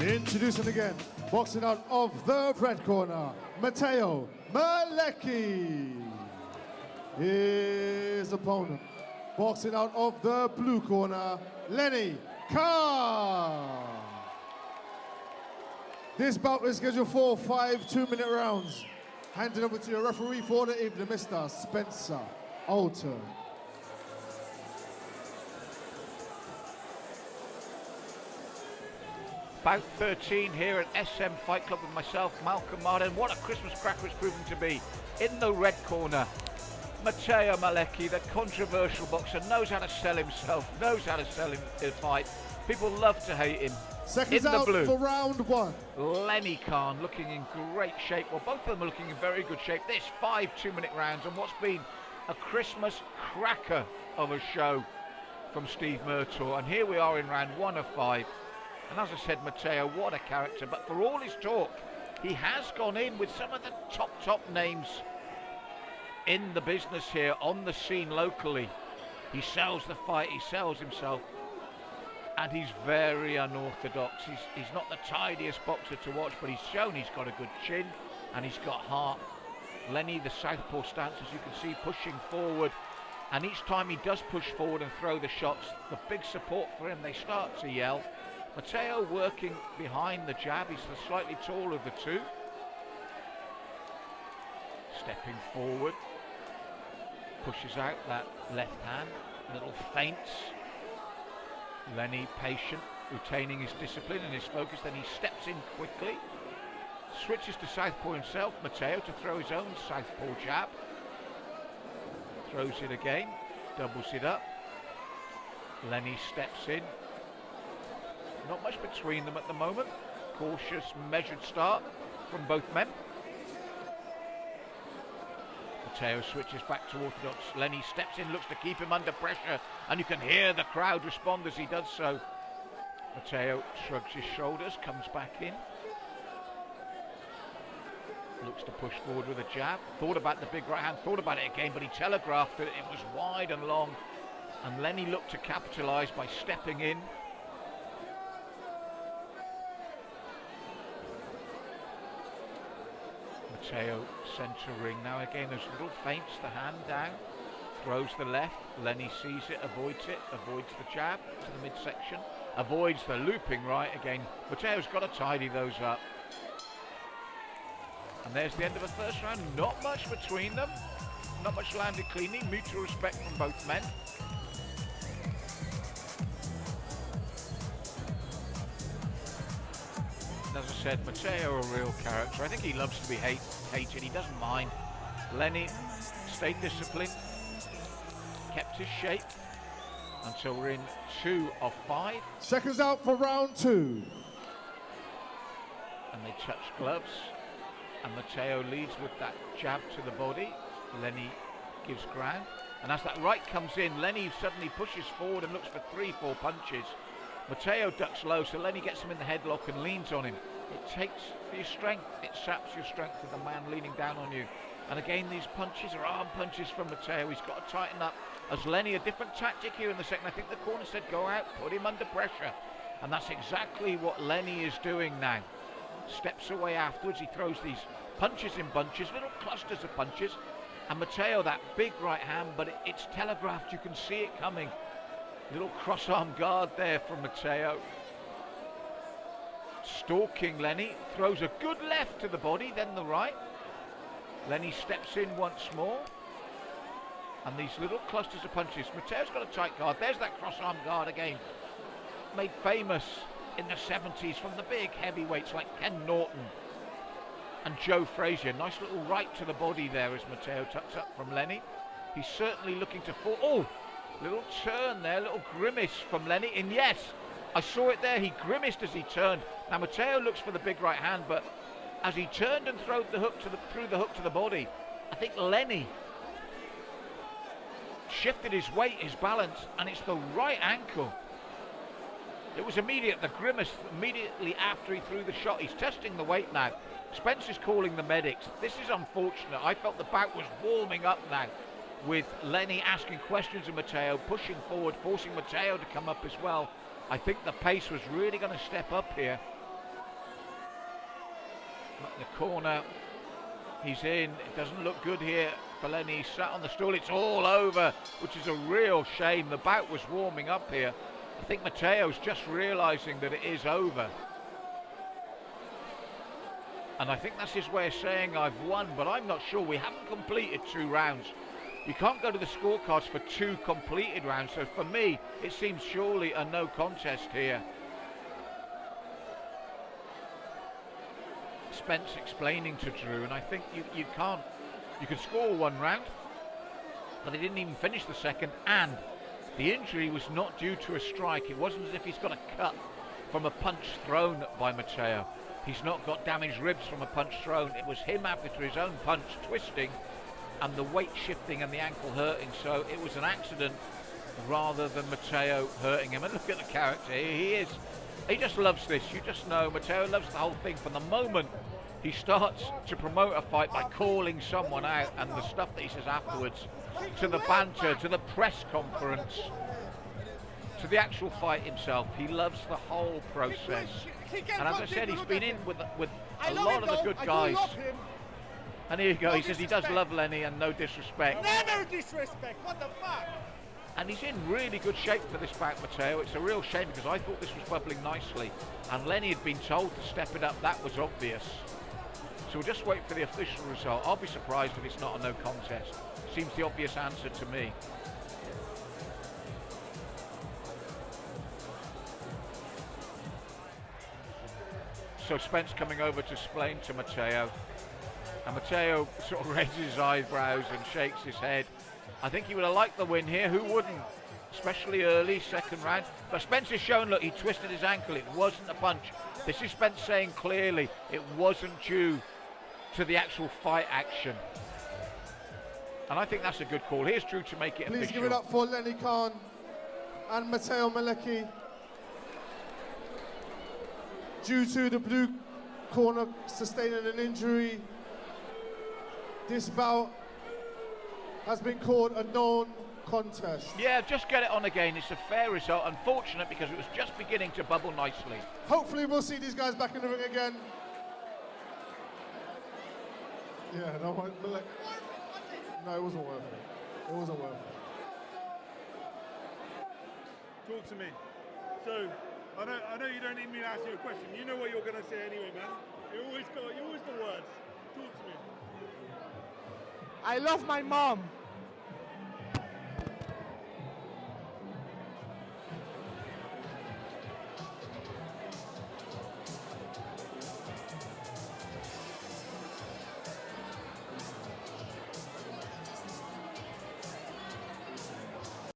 Introducing again, boxing out of the red corner, Mateo Malecki. His opponent, boxing out of the blue corner, Lenny. This bout is scheduled for 5 2-minute rounds. Handed over to your referee for the evening, Mr. Spencer Alter. Bout 13 here at SM Fight Club with myself, Malcolm Martin. What a Christmas cracker it's proven to be. In the red corner, Mateo Malecki, the controversial boxer, knows how to sell himself, knows how to sell his fight. People love to hate him. Seconds in the out blue, for round one. Lenny Khan looking in great shape. Well, both of them are looking in very good shape. This 5 2-minute rounds and what's been a Christmas cracker of a show from Steve Murtaugh. And here we are in round 1 of 5. And as I said, Mateo, what a character. But for all his talk, he has gone in with some of the top names in the business here, on the scene locally. He sells the fight, he sells himself. And he's very unorthodox. He's not the tidiest boxer to watch, but he's shown he's got a good chin and he's got heart. Lenny, the southpaw stance, as you can see, pushing forward. And each time he does push forward and throw the shots, the big support for him, they start to yell. Mateo working behind the jab. He's the slightly taller of the two. Stepping forward. Pushes out that left hand. Little feints. Lenny patient, retaining his discipline and his focus. Then he steps in quickly. Switches to southpaw himself, Mateo, to throw his own southpaw jab. Throws it again. Doubles it up. Lenny steps in. Not much between them at the moment. Cautious, measured start from both men. Mateo switches back to orthodox. Lenny steps in, looks to keep him under pressure, and you can hear the crowd respond as he does so. Mateo shrugs his shoulders, comes back in. Looks to push forward with a jab. Thought about the big right hand, thought about it again, but he telegraphed it. It was wide and long, and Lenny looked to capitalise by stepping in. Mateo centering. Now again, those little feints, the hand down, throws the left. Lenny sees it, avoids the jab to the midsection, avoids the looping right again. Mateo's got to tidy those up. And there's the end of the first round. Not much between them. Not much landed cleanly. Mutual respect from both men. As I said, Mateo a real character. I think he loves to be hated. He doesn't mind. Lenny stayed disciplined, kept his shape until we're in 2 of 5. Seconds out for round 2. And they touch gloves. And Mateo leads with that jab to the body. Lenny gives ground. And as that right comes in, Lenny suddenly pushes forward and looks for 3-4 punches. Mateo ducks low, so Lenny gets him in the headlock and leans on him. It takes your strength, it saps your strength with the man leaning down on you. And again, these punches are arm punches from Mateo. He's got to tighten up. As Lenny, a different tactic here in the second. I think the corner said go out, put him under pressure. And that's exactly what Lenny is doing now. Steps away afterwards, he throws these punches in bunches, little clusters of punches. And Mateo, that big right hand, but it's telegraphed, you can see it coming. Little cross-arm guard there from Mateo. Stalking Lenny, throws a good left to the body, then the right. Lenny steps in once more. And these little clusters of punches. Mateo's got a tight guard. There's that cross-arm guard again. Made famous in the 70s from the big heavyweights like Ken Norton and Joe Frazier. Nice little right to the body there as Mateo tucks up from Lenny. He's certainly looking to fall. Oh! Little turn there, little grimace from Lenny, and yes, I saw it there, he grimaced as he turned. Now Mateo looks for the big right hand, but as he turned and threw the hook to the body, I think Lenny shifted his weight, his balance, and it's the right ankle. It was immediate, the grimace immediately after he threw the shot. He's testing the weight now. Spence is calling the medics. This is unfortunate. I felt the bout was warming up now, with Lenny asking questions of Mateo, pushing forward, forcing Mateo to come up as well. I think the pace was really going to step up here. The corner, he's in. It doesn't look good here for Lenny. He's sat on the stool. It's all over, which is a real shame. The bout was warming up here. I think Mateo's just realising that it is over. And I think that's his way of saying I've won, but I'm not sure. We haven't completed 2 rounds. You can't go to the scorecards for 2 completed rounds, so for me, it seems surely a no contest here. Spence explaining to Drew, and I think you can score 1 round, but he didn't even finish the second, and the injury was not due to a strike. It wasn't as if he's got a cut from a punch thrown by Mateo. He's not got damaged ribs from a punch thrown. It was him after his own punch twisting and the weight shifting and the ankle hurting. So it was an accident rather than Mateo hurting him. And look at the character. He just loves this. You just know Mateo loves the whole thing. From the moment he starts to promote a fight by calling someone out and the stuff that he says afterwards, to the banter, to the press conference, to the actual fight himself, he loves the whole process. And as I said, he's been in with a lot of the good guys. And here you go, he says he does love Lenny and no disrespect. Never disrespect, what the fuck? And he's in really good shape for this bout, Mateo. It's a real shame because I thought this was bubbling nicely. And Lenny had been told to step it up, that was obvious. So we'll just wait for the official result. I'll be surprised if it's not a no contest. Seems the obvious answer to me. So Spence coming over to explain to Mateo. And Mateo sort of raises his eyebrows and shakes his head. I think he would have liked the win here. Who wouldn't? Especially early, second round. But Spence has shown, look, he twisted his ankle. It wasn't a punch. This is Spence saying clearly it wasn't due to the actual fight action. And I think that's a good call. Here's Drew to make it official. Please give it up for Lenny Khan and Mateo Malecki. Due to the blue corner sustaining an injury, this bout has been called a known contest. Yeah, just get it on again. It's a fair result. Unfortunate because it was just beginning to bubble nicely. Hopefully we'll see these guys back in the ring again. Yeah, no, it wasn't worth it. It wasn't worth it. Talk to me. So, I know you don't need me to ask you a question. You know what you're going to say anyway, man. You always got words. Talk to me. I love my mom.